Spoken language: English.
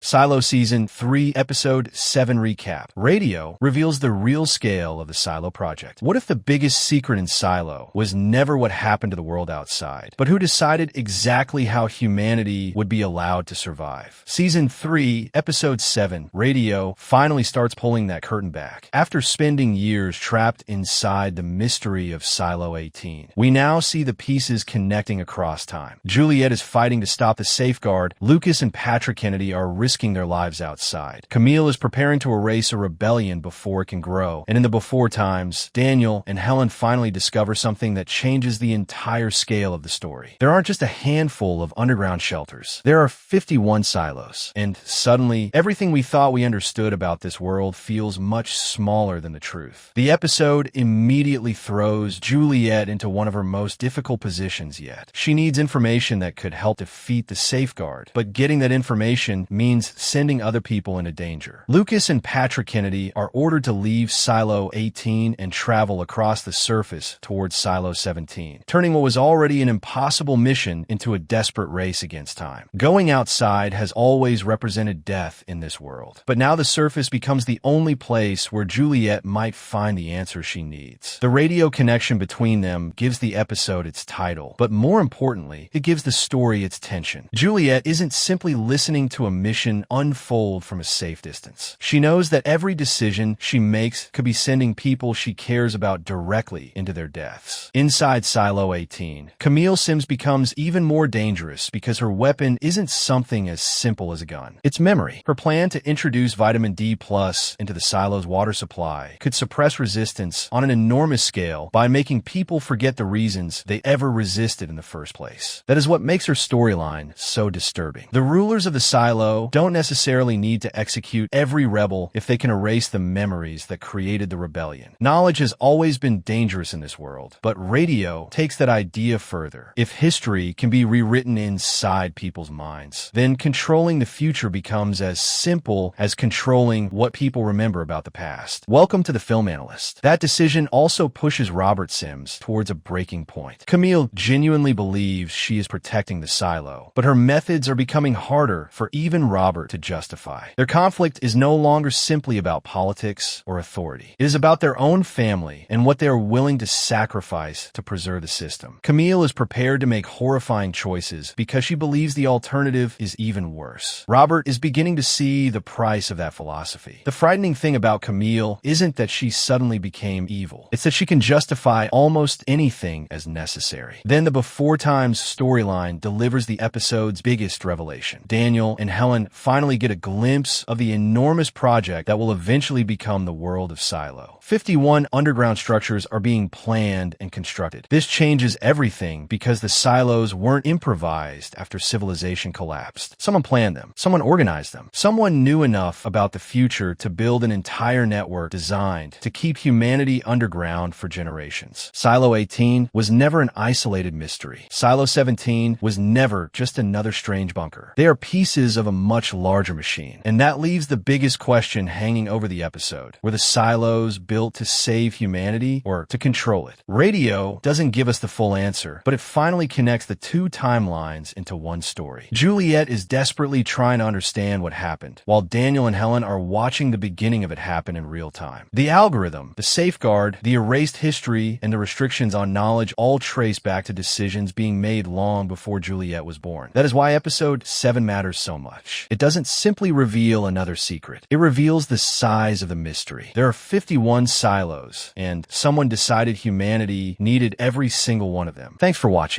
Silo Season 3, Episode 7 Recap. Radio reveals the real scale of the Silo project. What if the biggest secret in Silo was never what happened to the world outside, but who decided exactly how humanity would be allowed to survive? Season 3, Episode 7, Radio finally starts pulling that curtain back. After spending years trapped inside the mystery of Silo 18, we now see the pieces connecting across time. Juliette is fighting to stop the safeguard. Lucas and Patrick Kennedy are risking their lives outside. Camille is preparing to erase a rebellion before it can grow. And in the before times, Daniel and Helen finally discover something that changes the entire scale of the story. There aren't just a handful of underground shelters. There are 51 silos. And suddenly, everything we thought we understood about this world feels much smaller than the truth. The episode immediately throws Juliette into one of her most difficult positions yet. She needs information that could help defeat the safeguard, but getting that information means sending other people into danger. Lucas and Patrick Kennedy are ordered to leave Silo 18 and travel across the surface towards Silo 17, turning what was already an impossible mission into a desperate race against time. Going outside has always represented death in this world, but now the surface becomes the only place where Juliette might find the answers she needs. The radio connection between them gives the episode its title, but more importantly, it gives the story its tension. Juliette isn't simply listening to a mission unfold from a safe distance. She knows that every decision she makes could be sending people she cares about directly into their deaths. Inside Silo 18, Camille Sims becomes even more dangerous because her weapon isn't something as simple as a gun. It's memory. Her plan to introduce vitamin D+ into the silo's water supply could suppress resistance on an enormous scale by making people forget the reasons they ever resisted in the first place. That is what makes her storyline so disturbing. The rulers of the silo don't necessarily need to execute every rebel if they can erase the memories that created the rebellion. Knowledge has always been dangerous in this world, but radio takes that idea further. If history can be rewritten inside people's minds, then controlling the future becomes as simple as controlling what people remember about the past. Welcome to the Film Analyst. That decision also pushes Robert Sims towards a breaking point. Camille genuinely believes she is protecting the silo, but her methods are becoming harder for even Robert to justify. Their conflict is no longer simply about politics or authority. It is about their own family and what they are willing to sacrifice to preserve the system. Camille is prepared to make horrifying choices because she believes the alternative is even worse. Robert is beginning to see the price of that philosophy. The frightening thing about Camille isn't that she suddenly became evil. It's that she can justify almost anything as necessary. Then the Before Times storyline delivers the episode's biggest revelation. Daniel and Helen finally get a glimpse of the enormous project that will eventually become the world of Silo. 51 underground structures are being planned and constructed. This changes everything because the silos weren't improvised after civilization collapsed. Someone planned them. Someone organized them. Someone knew enough about the future to build an entire network designed to keep humanity underground for generations. Silo 18 was never an isolated mystery. Silo 17 was never just another strange bunker. They are pieces of a much larger machine. And that leaves the biggest question hanging over the episode. Were the silos built to save humanity or to control it? Radio doesn't give us the full answer, but it finally connects the two timelines into one story. Juliette is desperately trying to understand what happened, while Daniel and Helen are watching the beginning of it happen in real time. The algorithm, the safeguard, the erased history, and the restrictions on knowledge all trace back to decisions being made long before Juliette was born. That is why episode 7 matters so much. It doesn't simply reveal another secret. It reveals the size of the mystery. There are 51 silos, and someone decided humanity needed every single one of them. Thanks for watching.